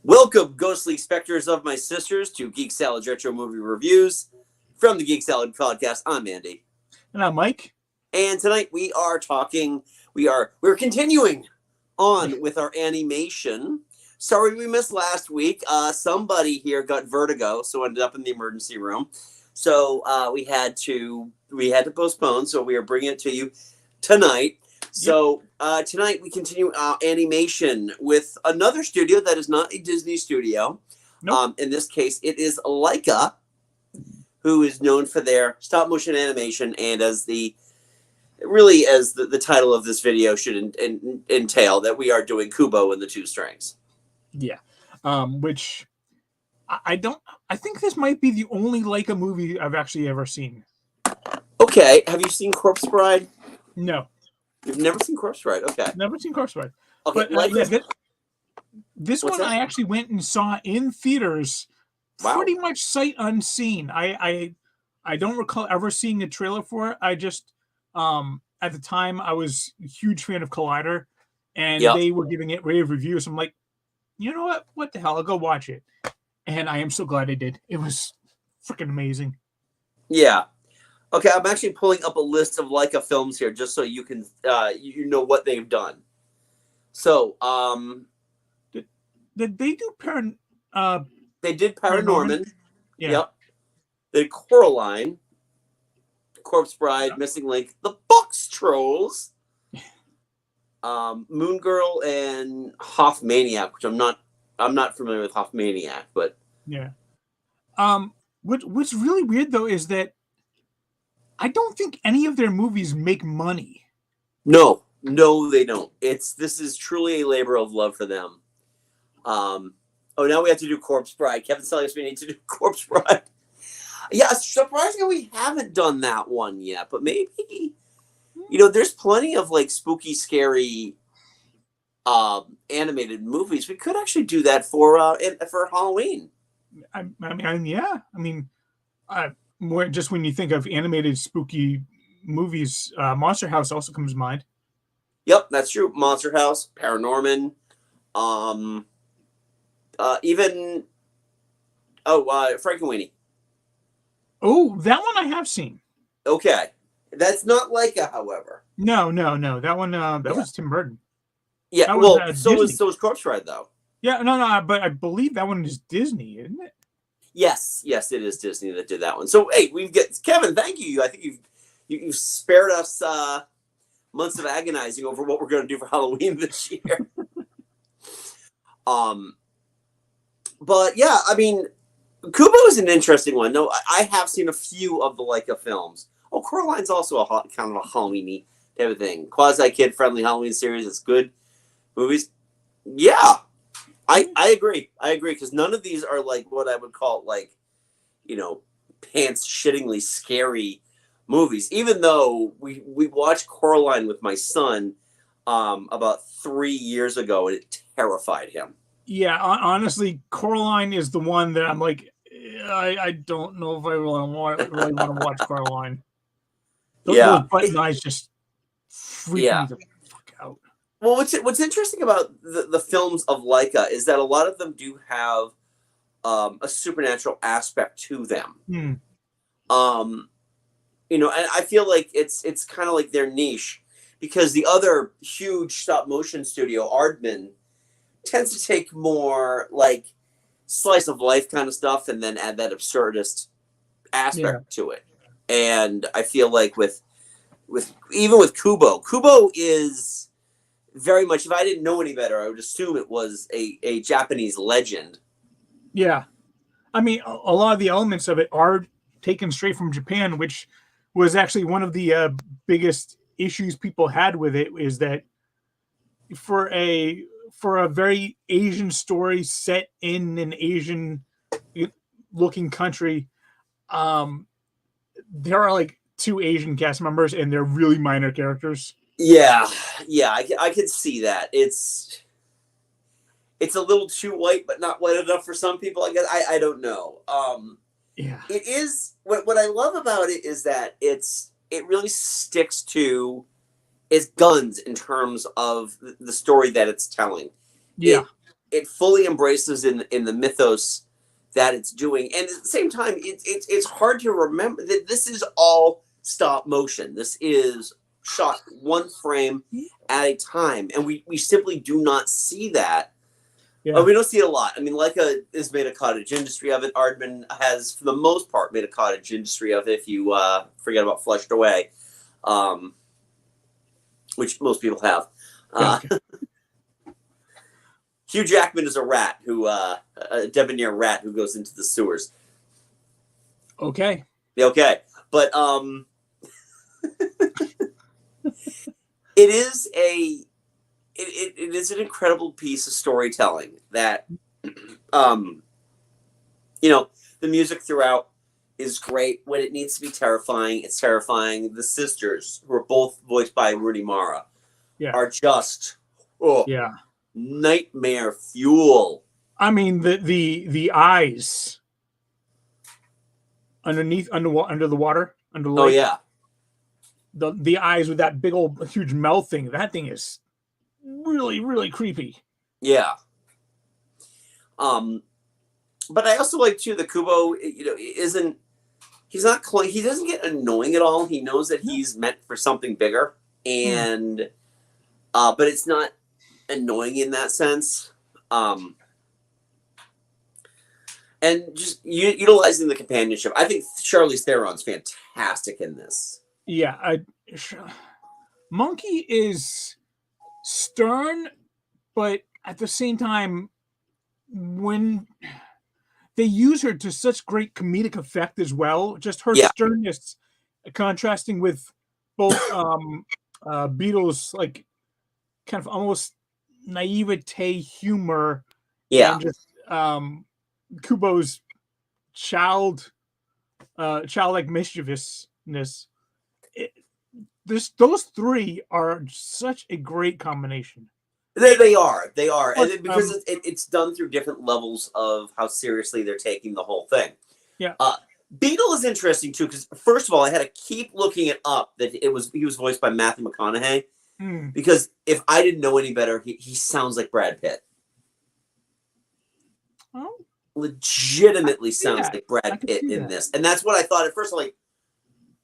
Welcome, ghostly specters of my sisters, to Geek Salad Retro Movie Reviews from the Geek Salad Podcast. I'm Andy, And I'm Mike. and tonight we are talking. We're continuing on with our Ani-MAY-tion. Sorry we missed last week. Somebody here got vertigo, so ended up in the emergency room. So we had to postpone. So we are bringing it to you tonight. So tonight we continue our Ani-MAY-tion with another studio that is not a Disney studio. Nope. In this case, it is Laika, who is known for their stop motion animation, and as the title of this video should entail, that we are doing Kubo and the Two Strings. Yeah. Which I think this might be the only Laika movie I've actually ever seen. Okay, have you seen Corpse Bride? No. You've never seen Corpse Bride? Okay. Never seen Corpse Bride. Okay, But this What's one that? I actually went and saw in theaters, Wow. pretty much sight unseen. I don't recall ever seeing a trailer for it. I just at the time I was a huge fan of Collider, and they were giving it rave reviews. I'm like, you know what? What the hell? I'll go watch it. And I am so glad I did. It was freaking amazing. Yeah. Okay, I'm actually pulling up a list of Laika films here just so you can you know what they've done. So, Did they do they did Paranorman. Yeah. Yep. They did Coraline, Corpse Bride, Missing Link, The Box Trolls, Moon Girl, and Hoffmaniac, which I'm not familiar with Hoffmaniac, but yeah. What's really weird though is that I don't think any of their movies make money. No, they don't. This is truly a labor of love for them. Now we have to do Corpse Bride. Kevin's telling us we need to do Corpse Bride. Yeah, surprisingly, we haven't done that one yet, but maybe, there's plenty of like spooky, scary animated movies. We could actually do that for Halloween. Just when you think of animated spooky movies, Monster House also comes to mind. Yep, that's true. Monster House, Paranorman, even Frankenweenie. Oh, that one I have seen. Okay, that's not Laika, however. No. That one that was Tim Burton. Yeah, so was Corpse Bride though. Yeah, no, but I believe that one is Disney, isn't it? Yes, it is Disney that did that one. So hey, we've got Kevin. Thank you. I think you've spared us months of agonizing over what we're going to do for Halloween this year. But yeah, I mean, Kubo is an interesting one. No, I have seen a few of the Laika films. Oh, Coraline's also kind of a Halloween-y type of thing. Quasi-kid friendly Halloween series. It's good movies. Yeah. I agree. Because none of these are like what I would call like, pants shittingly scary movies. Even though we watched Coraline with my son about 3 years ago, and it terrified him. Yeah, honestly, Coraline is the one that I'm like, I don't know if I really want to watch Coraline. Those button eyes just freak me the fuck out. Well, what's interesting about the films of Laika is that a lot of them do have a supernatural aspect to them. And I feel like it's kind of like their niche, because the other huge stop motion studio, Aardman, tends to take more like slice of life kind of stuff and then add that absurdist aspect to it. And I feel like with Kubo is very much, if I didn't know any better, I would assume it was a Japanese legend. Yeah. I mean, a lot of the elements of it are taken straight from Japan, which was actually one of the biggest issues people had with it, is that for a very Asian story set in an Asian looking country, there are like 2 Asian cast members and they're really minor characters. Yeah, I can see that. It's a little too white, but not white enough for some people, I guess. I don't know. It is, what I love about it is that it really sticks to its guns in terms of the story that it's telling. Yeah. it fully embraces in the mythos that it's doing, and at the same time, it's hard to remember that this is all stop motion. This is shot one frame at a time, and we simply do not see that. Yeah. We don't see it a lot. I mean, Leica has made a cottage industry of it. Aardman has, for the most part, made a cottage industry of it, if you forget about Flushed Away, which most people have. Okay. Hugh Jackman is a rat, a debonair rat who goes into the sewers. Okay. Okay. But it is it is an incredible piece of storytelling that, the music throughout is great. When it needs to be terrifying, it's terrifying. The sisters, who are both voiced by Rooney Mara, are just nightmare fuel. I mean, the eyes under the water, under the lake. Oh yeah. The eyes with that big old huge mouth thing. That thing is really, really creepy. Yeah. But I also like too the Kubo. He doesn't get annoying at all. He knows that he's meant for something bigger, and but it's not annoying in that sense. And just utilizing the companionship. I think Charlize Theron's fantastic in this. Yeah, Monkey is stern, but at the same time, when they use her to such great comedic effect as well, just her sternness contrasting with both Beetle's like kind of almost naivete humor, and just Kubo's childlike mischievousness. Those three are such a great combination. They are, and because it's done through different levels of how seriously they're taking the whole thing. Yeah. Beetle is interesting too, because first of all, I had to keep looking it up that he was voiced by Matthew McConaughey, because if I didn't know any better, he sounds like Brad Pitt. Oh. Legitimately sounds like Brad Pitt in this, and that's what I thought at first. I'm like,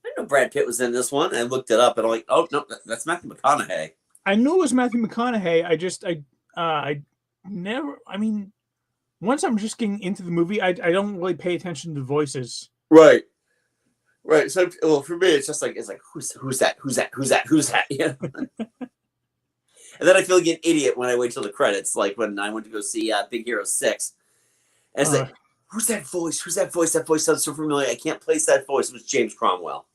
I didn't know Brad Pitt was in this one. And I looked it up, and I'm like, oh no, that's Matthew McConaughey. I knew it was Matthew McConaughey. I never. I mean, once I'm just getting into the movie, I don't really pay attention to the voices. Right. So, well, for me, it's like who's that? Yeah. And then I feel like an idiot when I wait till the credits, like when I went to go see Big Hero 6. And it's like, who's that voice? Who's that voice? That voice sounds so familiar. I can't place that voice. It was James Cromwell.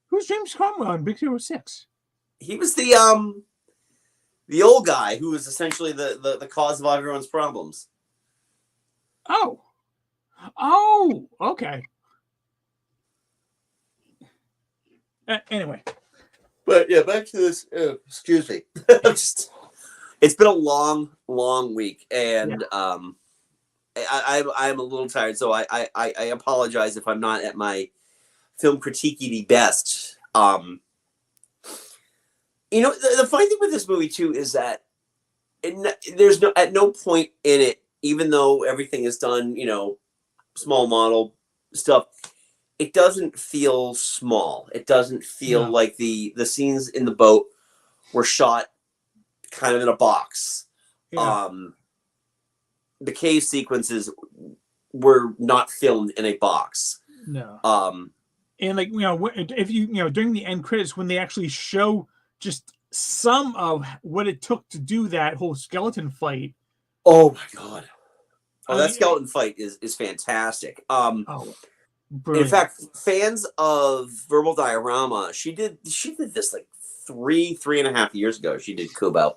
Who's James Cromwell in Big Hero 6? He was the old guy who was essentially the cause of all everyone's problems. Oh, okay. Anyway. But yeah, back to this. Excuse me. It's been a long week, and I'm a little tired, so I apologize if I'm not at my film critique-y best. The funny thing with this movie too is that there's at no point in it, even though everything is done, small model stuff, it doesn't feel small. It doesn't feel like the scenes in the boat were shot kind of in a box. The cave sequences were not filmed in a box. No. And like, if during the end credits, when they actually show just some of what it took to do that whole skeleton fight. Oh my God. That skeleton fight is fantastic. In fact, fans of Verbal Diorama, she did this like 3.5 years ago. She did Kubo,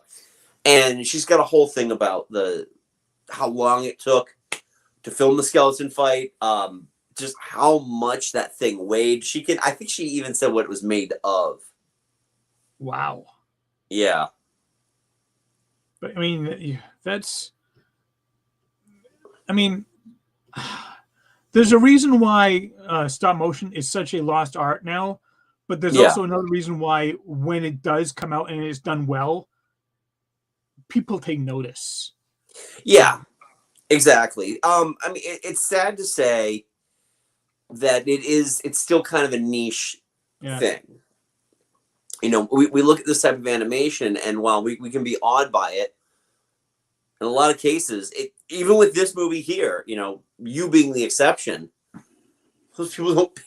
and she's got a whole thing about how long it took to film the skeleton fight, just how much that thing weighed. I think she even said what it was made of. Wow. Yeah. But I mean, there's a reason why stop motion is such a lost art now, but there's also another reason why when it does come out and it's done well, people take notice. Yeah, exactly. I mean, it's sad to say that it's still kind of a niche thing. You know, we look at this type of animation, and while we can be awed by it, in a lot of cases, even with this movie here, you know, you being the exception, those people don't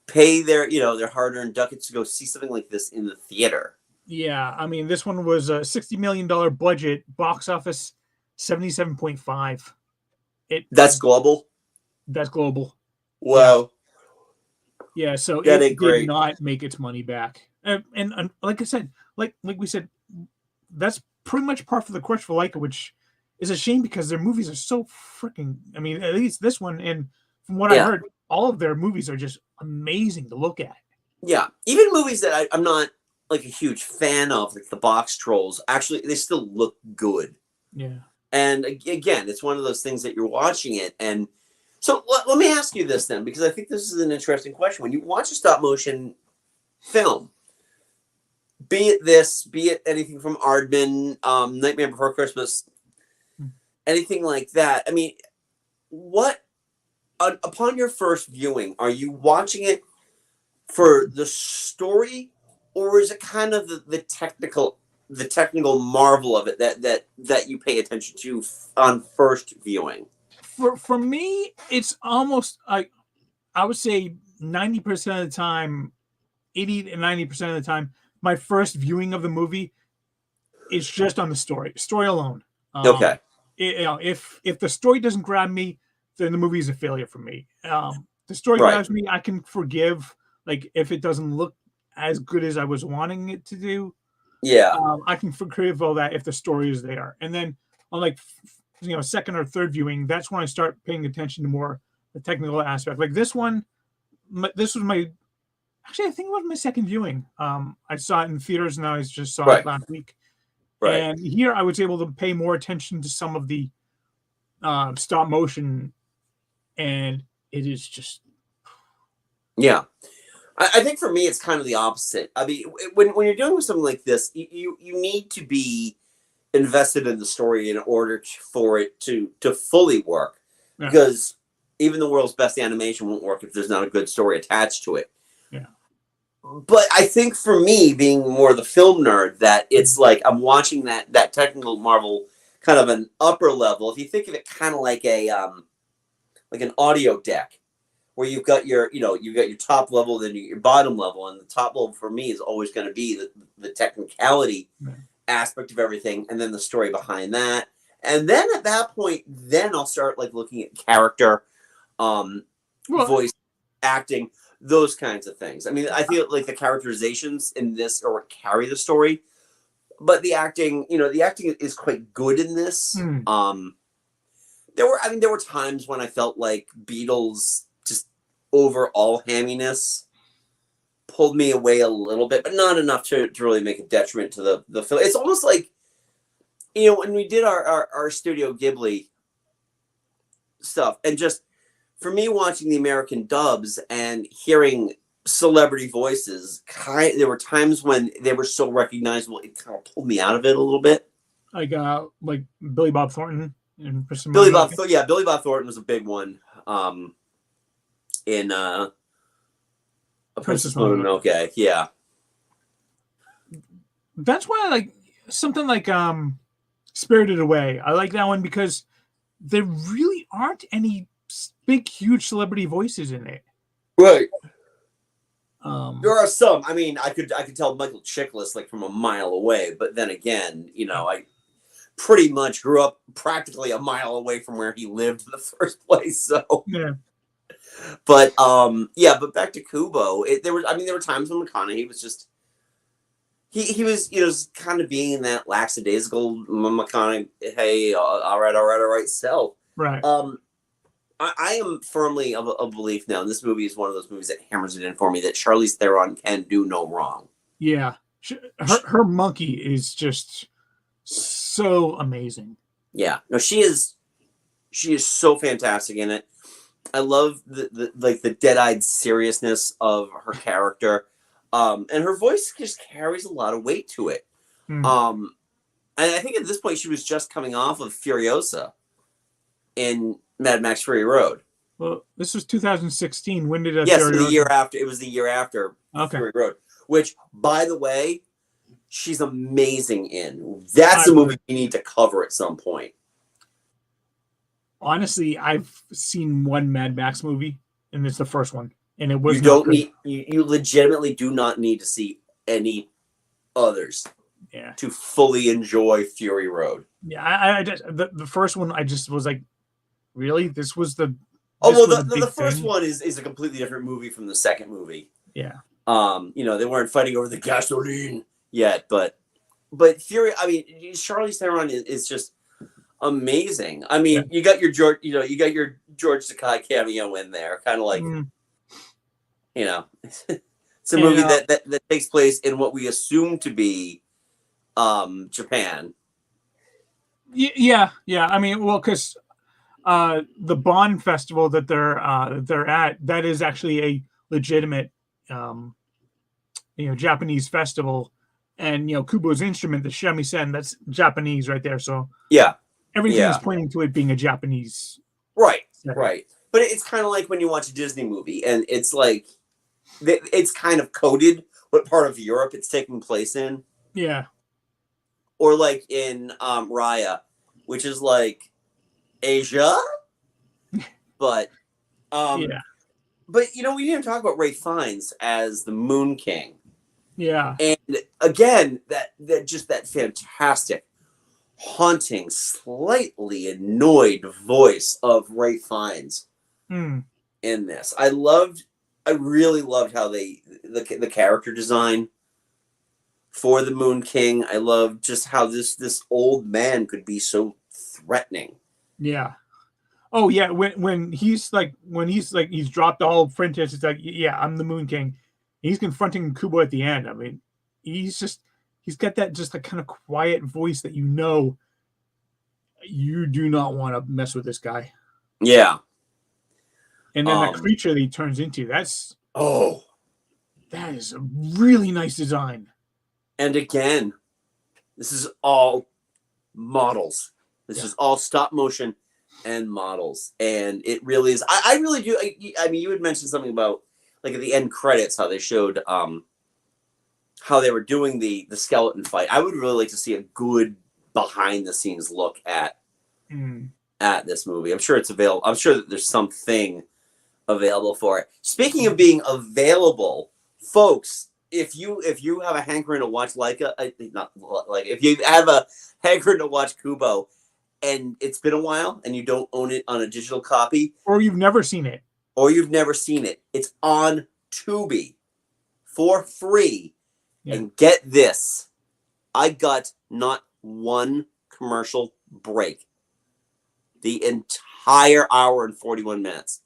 pay their, you know, their hard-earned ducats to go see something like this in the theater. Yeah, I mean, this one was a $60 million budget, box office 77.5. That's global? That's global. Wow. Yeah, so that it ain't did great. not make its money back. And like I said, like we said, that's pretty much par for the course for Leica, which is a shame because their movies are so freaking. I mean, at least this one, and from what I heard, all of their movies are just amazing to look at. Yeah, even movies that I'm not like a huge fan of, like the Box Trolls, actually they still look good. Yeah. And again, it's one of those things that you're watching it, and so let me ask you this then, because I think this is an interesting question. When you watch a stop motion film, be it this, be it anything from Aardman, Nightmare Before Christmas, anything like that, I mean, what upon your first viewing, are you watching it for the story, or is it kind of the technical marvel of it that you pay attention to on first viewing? For me, it's almost like I would say 90% of the time, 80 to 90% of the time, my first viewing of the movie is just on the story alone. Okay. If the story doesn't grab me, then the movie is a failure for me. The story grabs me, I can forgive. Like if it doesn't look as good as I was wanting it to do, I can forgive all that if the story is there. And then on like second or third viewing, that's when I start paying attention to more the technical aspect. Like this one, this was my actually I think it was my second viewing. I saw it in theaters, and I just saw it last week. And here I was able to pay more attention to some of the stop motion, and it is just I think for me it's kind of the opposite. I mean, when you're dealing with something like this, you need to be invested in the story in order for it to fully work, because even the world's best animation won't work if there's not a good story attached to it. But I think for me, being more the film nerd, that it's like I'm watching that technical marvel kind of an upper level. If you think of it kind of like like an audio deck, where you've got your top level, then your bottom level, and the top level for me is always going to be the technicality aspect of everything, and then the story behind that. And then at that point, then I'll start like looking at character, voice acting, those kinds of things. I mean, I feel like the characterizations in this are what carry the story, but the acting is quite good in this. There were times when I felt like Beatles just overall hamminess pulled me away a little bit, but not enough to really make a detriment to the film. It's almost like, when we did our Studio Ghibli stuff, and just for me watching the American dubs and hearing celebrity voices, there were times when they were so recognizable, it kind of pulled me out of it a little bit. Like Billy Bob Thornton and Billy Bob Thornton was a big one. In A Princess Mononoke, yeah. That's why I like something like Spirited Away. I like that one because there really aren't any big, huge celebrity voices in it. Right. There are some. I mean, I could tell Michael Chiklis like from a mile away, but then again, I pretty much grew up practically a mile away from where he lived in the first place. So But but back to Kubo, there were times when McConaughey was just he was kind of being in that lackadaisical McConaughey, hey, all right self. Right. I am firmly of a belief now, and this movie is one of those movies that hammers it in for me, that Charlize Theron can do no wrong. Yeah. Her monkey is just so amazing. Yeah. No, she is so fantastic in it. I love the dead-eyed seriousness of her character. And her voice just carries a lot of weight to it. And I think at this point she was just coming off of Furiosa in Mad Max Fury Road. Well, this was 2016. When did Yes, Fury the Road year come? after. It was the year after Okay. Fury Road, which, by the way, she's amazing in. That's I a movie would- we need to cover at some point. Honestly, I've seen one Mad Max movie, and it's the first one, and it was You not don't good. need. You legitimately do not need to see any others Yeah, to fully enjoy Fury Road. yeah. I just the first one, I just was like, really? This was the Oh this well, was a the big first thing? one is a completely different movie from the second movie. Yeah, They weren't fighting over the gasoline yet, but Fury. I mean, Charlize Theron is just amazing. I mean, you got your George, you got your George Takei cameo in there, kind of like, it's a movie that takes place in what we assume to be Japan. yeah. I mean, well, because the Bond festival that they're at, that is actually a legitimate Japanese festival, and Kubo's instrument, the shamisen, that's Japanese right there. So Yeah, everything is pointing to it being a Japanese. Right. setting. Right. But it's kind of like when you watch a Disney movie, and it's like it's kind of coded what part of Europe it's taking place in. Yeah. Or like in Raya, which is like Asia, but Yeah. but we didn't talk about Ray Fiennes as the Moon King. Yeah. And again, that fantastic, haunting, slightly annoyed voice of Ray Fiennes in this. I really loved how the character design for the Moon King. I love just how this old man could be so threatening. Yeah. Oh yeah, when he's dropped all French, it's like, yeah, I'm the Moon King. He's confronting Kubo at the end. I mean, he's got that just kind of quiet voice that you do not want to mess with this guy. Yeah. And then the creature that he turns into, that is a really nice design. And again, this is all models. This is all stop motion and models, and it really is. I really do. I mean, you had mentioned something about like at the end credits how they showed how they were doing the skeleton fight. I would really like to see a good behind the scenes look at this movie. I'm sure it's available. I'm sure that there's something available for it. Speaking of being available, folks, if you have a hankering to watch if you have a hankering to watch Kubo, and it's been a while, and you don't own it on a digital copy, or you've never seen it, it's on Tubi for free. Yeah. And get this, I got not one commercial break the entire hour and 41 minutes.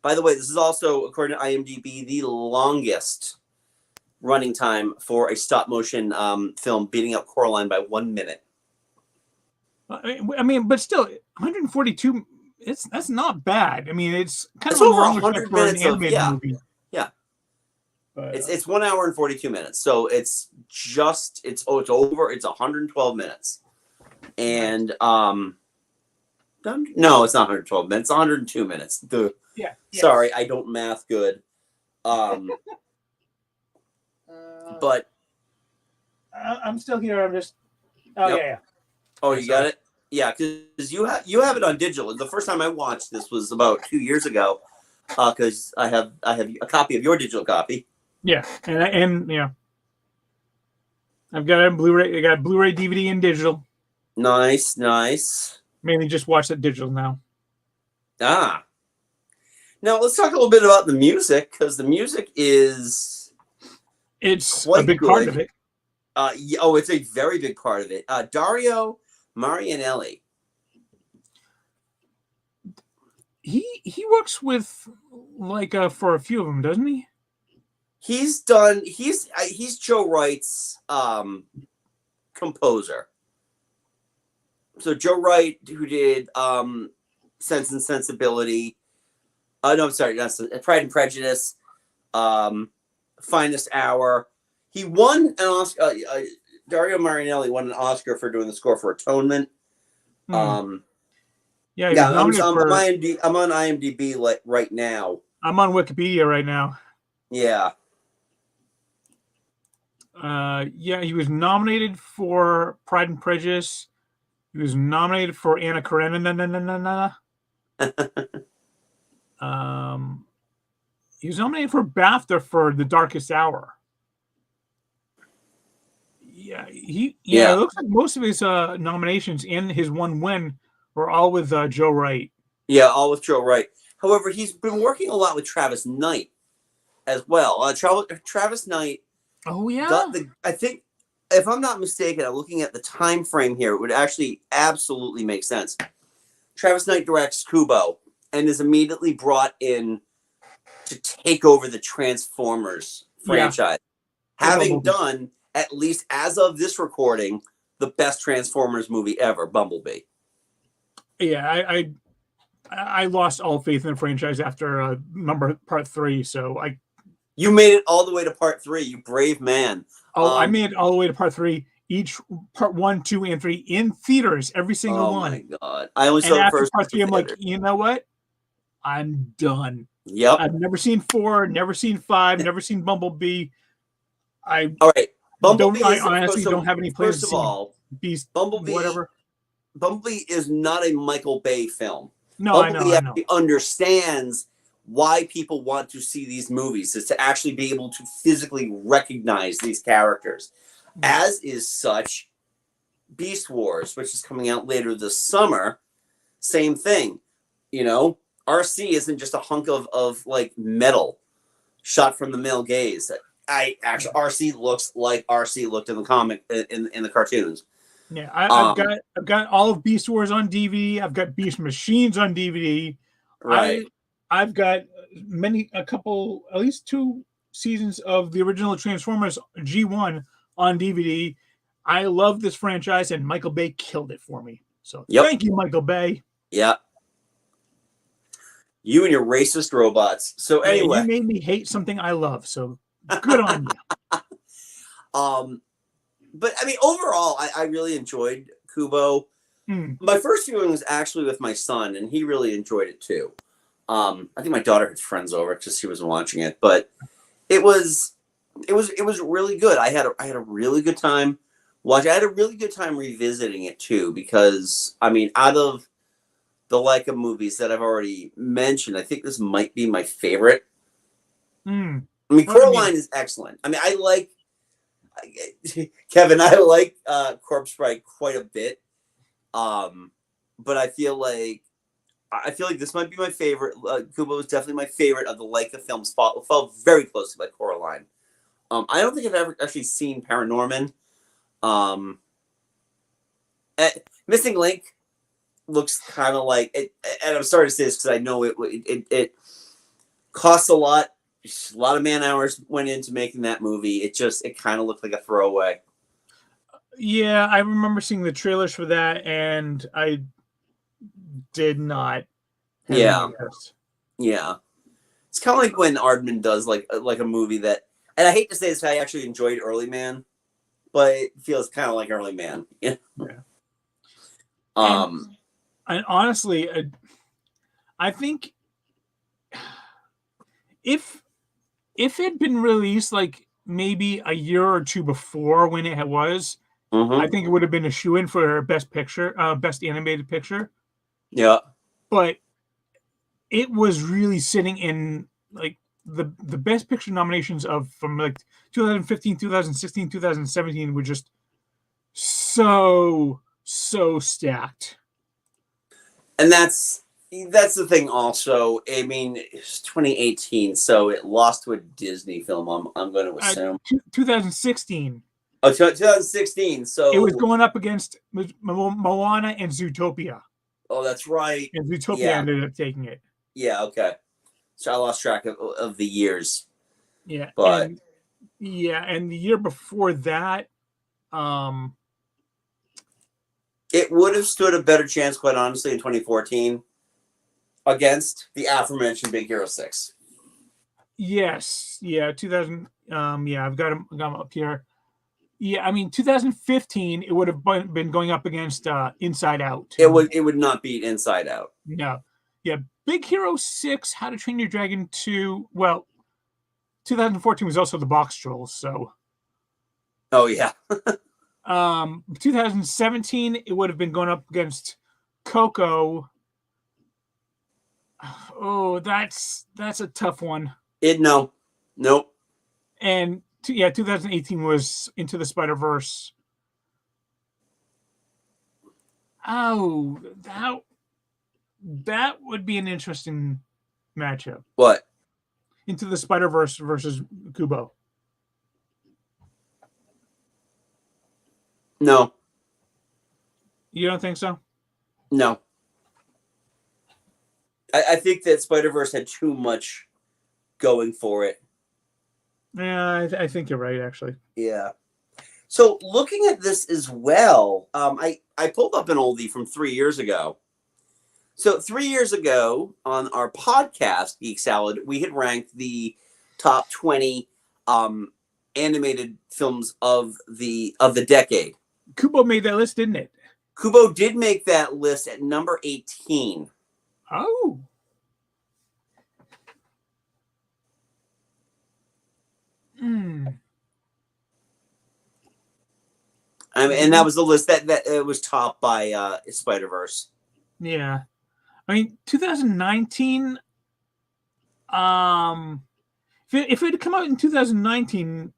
By the way, this is also, according to IMDb, the longest running time for a stop motion film, beating out Coraline by 1 minute. I mean, but still, 142. That's not bad. I mean, it's kind of over long 100 for an minutes of movie. Yeah. But, it's 1 hour and 42 minutes, so it's over. It's 112 minutes, and no, it's not 112 minutes. It's 102 minutes. Yeah. Sorry, I don't math good. But I'm still here. I'm just. Oh yep. yeah. Oh, you got it? Yeah, because you have it on digital. The first time I watched this was about 2 years ago, because I have a copy of your digital copy. Yeah, and yeah, I've got a Blu-ray. I got Blu-ray, DVD, and digital. Nice. Mainly just watch that digital now. Now let's talk a little bit about the music, because the music is it's a big part of it. It's a very big part of it. Dario Marianelli. He works with for a few of them, doesn't he? He's Joe Wright's composer. So Joe Wright, who did Sense and Sensibility. No, I'm sorry, Pride and Prejudice, Finest Hour. He won an Oscar. Dario Marianelli won an Oscar for doing the score for Atonement. Yeah, he was Yeah, nominated for. I'm on IMDb like right now. I'm on Wikipedia right now. Yeah. Yeah, he was nominated for Pride and Prejudice. He was nominated for Anna Karenina. He was nominated for BAFTA for The Darkest Hour. Yeah, it looks like most of his nominations and his one win were all with Joe Wright. Yeah, all with Joe Wright. However, he's been working a lot with Travis Knight as well. Travis Knight. Oh yeah. I think, if I'm not mistaken, I'm looking at the time frame here. It would actually absolutely make sense. Travis Knight directs Kubo and is immediately brought in to take over the Transformers franchise, having done, at least as of this recording, the best Transformers movie ever, Bumblebee. Yeah, I lost all faith in the franchise after part 3. So you made it all the way to part 3, you brave man. Oh, I made it all the way to part 3. Each part 1, 2, and 3 in theaters, every single one. Oh my god! I only saw the first part 3. I'm like, you know what? I'm done. Yep. I've never seen 4, never seen 5, never seen Bumblebee. All right. Bumblebee I honestly don't have any plans to see. First of all, Beast, Bumblebee, whatever. Bumblebee is not a Michael Bay film. No, Bumblebee I know. Understands why people want to see these movies, is to actually be able to physically recognize these characters. As is such Beast Wars, which is coming out later this summer. Same thing. You know, RC isn't just a hunk of like metal shot from the male gaze. RC looks like RC looked in the comic in the cartoons. Yeah, I've got all of Beast Wars on DVD. I've got Beast Machines on DVD. Right. I've got at least 2 seasons of the original Transformers G1 on DVD. I love this franchise, and Michael Bay killed it for me. So Thank you, Michael Bay. Yeah. You and your racist robots. So anyway, you made me hate something I love. So good on you. But I mean, overall, I really enjoyed Kubo. My first viewing was actually with my son, and he really enjoyed it too. I think my daughter had friends over because she was watching it, but it was really good. I had a really good time watching. I had a really good time revisiting it too, because I mean, out of the Leica movies that I've already mentioned, I think this might be my favorite. I mean, Coraline is excellent. I mean, I like Kevin. I like Corpse Bride quite a bit, but I feel like this might be my favorite. Kubo is definitely my favorite of the Leica films. Fell very closely by Coraline. I don't think I've ever actually seen Paranorman. Missing Link looks kind of like it, and I'm sorry to say this because I know it costs a lot. A lot of man hours went into making that movie. It kind of looked like a throwaway. Yeah, I remember seeing the trailers for that, and I did not. Yeah. It's kind of like when Aardman does like a movie that, and I hate to say this, I actually enjoyed Early Man, but it feels kind of like Early Man. Yeah. And honestly, I think if it had been released like maybe a year or 2 before when it was, I think it would have been a shoo-in for best animated picture. Yeah. But it was really sitting in like the best picture nominations from like 2015, 2016, 2017 were just so stacked. And that's the thing also. I mean, it's 2018, so it lost to a Disney film, I'm going to assume. 2016. Oh, 2016. So it was going up against Moana and Zootopia. Oh, that's right. And Zootopia ended up taking it. Yeah, okay. So I lost track of the years. Yeah. But and the year before that, it would have stood a better chance, quite honestly, in 2014 against the aforementioned Big Hero 6. Yes. Yeah, 2000. I've got him up here. Yeah, I mean, 2015, it would have been going up against Inside Out. It would not beat Inside Out. No. Yeah, Big Hero 6, How to Train Your Dragon 2. Well, 2014 was also the box trolls, so. Oh, yeah. 2017, it would have been going up against Coco. Oh, that's a tough one. Nope. And 2018 was Into the Spider-Verse. Oh, that would be an interesting matchup. What? Into the Spider-Verse versus Kubo. No. You don't think so? No. I think that Spider-Verse had too much going for it. Yeah, I think you're right, actually. Yeah. So looking at this as well, I pulled up an oldie from 3 years ago. So 3 years ago on our podcast, Geek Salad, we had ranked the top 20 animated films of the decade. Kubo made that list, didn't it? Kubo did make that list at number 18. Oh. And that was the list that was topped by Spider-Verse. Yeah. I mean, 2019, if it had come out in 2019,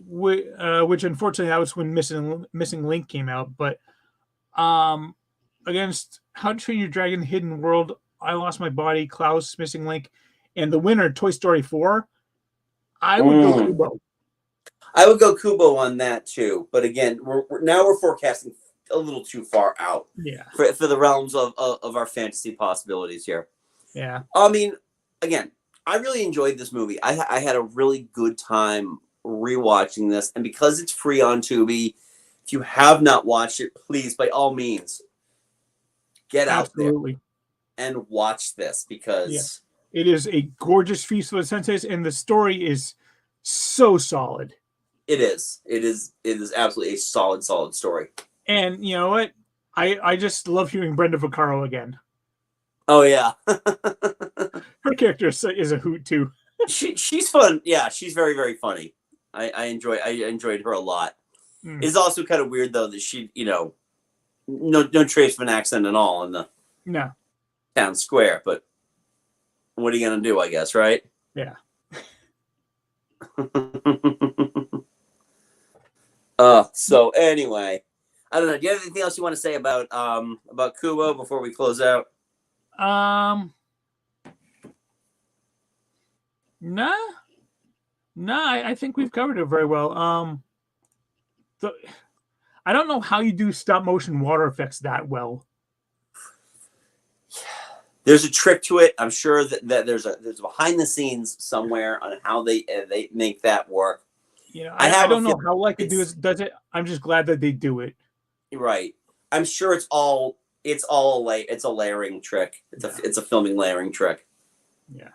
which unfortunately that was when Missing Link came out, but against How to Train Your Dragon, Hidden World, I Lost My Body, Klaus, Missing Link, and the winner, Toy Story 4, I would go Kubo. I would go Kubo on that too, but again, we're forecasting a little too far out. Yeah. For the realms of our fantasy possibilities here. Yeah. I mean, again, I really enjoyed this movie. I had a really good time rewatching this, and because it's free on Tubi, if you have not watched it, please, by all means, get out there and watch this because it is a gorgeous feast for the senses, and the story is so solid. It is absolutely a solid story. And you know what? I just love hearing Brenda Vaccaro again. Oh yeah. Her character is a hoot too. She's fun. Yeah, she's very, very funny. I enjoyed her a lot. It's also kind of weird though that she, no trace of an accent at all in the town square, but what are you gonna do, I guess, right? Yeah. So anyway, I don't know. Do you have anything else you want to say about Kubo before we close out? No, I think we've covered it very well. I don't know how you do stop motion water effects that well. There's a trick to it. I'm sure that there's a behind the scenes somewhere on how they make that work. I don't know how Leica does it. I'm just glad that they do it. Right. I'm sure it's a layering trick. It's a filming layering trick. Yeah.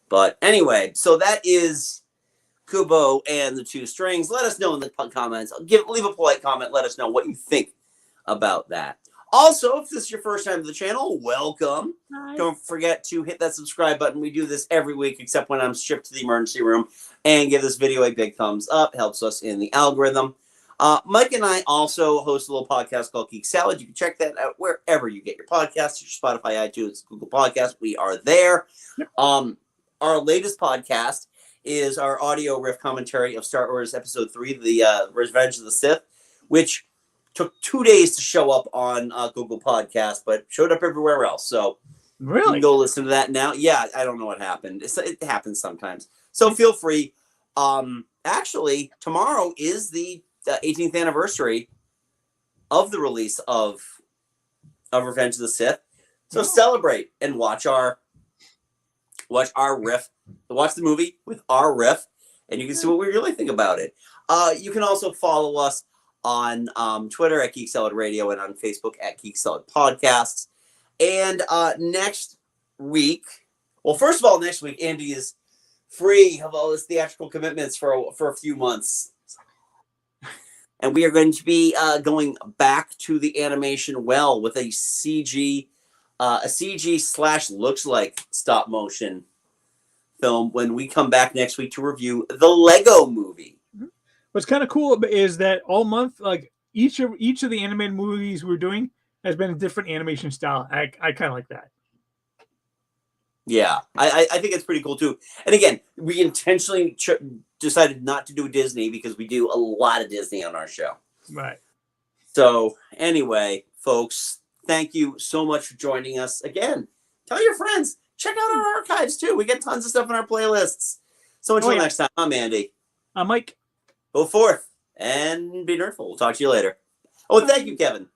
But anyway, so that is Kubo and the Two Strings. Let us know in the comments. Leave a polite comment. Let us know what you think about that. Also, if this is your first time to the channel, welcome. Hi. Don't forget to hit that subscribe button. We do this every week, except when I'm shipped to the emergency room. And give this video a big thumbs up. Helps us in the algorithm. Mike and I also host a little podcast called Geek Salad. You can check that out wherever you get your podcasts, your Spotify, iTunes, Google Podcasts. We are there. Yep. Our latest podcast is our audio riff commentary of Star Wars Episode 3, The Revenge of the Sith, which took 2 days to show up on Google Podcasts, but showed up everywhere else. So really, you can go listen to that now. Yeah, I don't know what happened. It happens sometimes. So feel free. Actually, tomorrow is the 18th anniversary of the release of Revenge of the Sith. So celebrate and watch our riff. Watch the movie with our riff, and you can see what we really think about it. You can also follow us on Twitter at Geek Salad Radio and on Facebook at Geek Salad Podcasts. And next week, next week, Andy is free of all his theatrical commitments for a few months. And we are going to be going back to the animation well with a CG slash looks like stop motion film when we come back next week to review the Lego Movie. What's kind of cool is that all month, like each of the animated movies we're doing has been a different animation style. I kind of like that. Yeah, I think it's pretty cool too. And again, we intentionally decided not to do Disney because we do a lot of Disney on our show. Right. So anyway, folks, thank you so much for joining us again. Tell your friends. Check out our archives too. We get tons of stuff in our playlists. So until next time, I'm Andy. I'm Mike. Go forth and be nerdful. We'll talk to you later. Oh, and thank you, Kevin.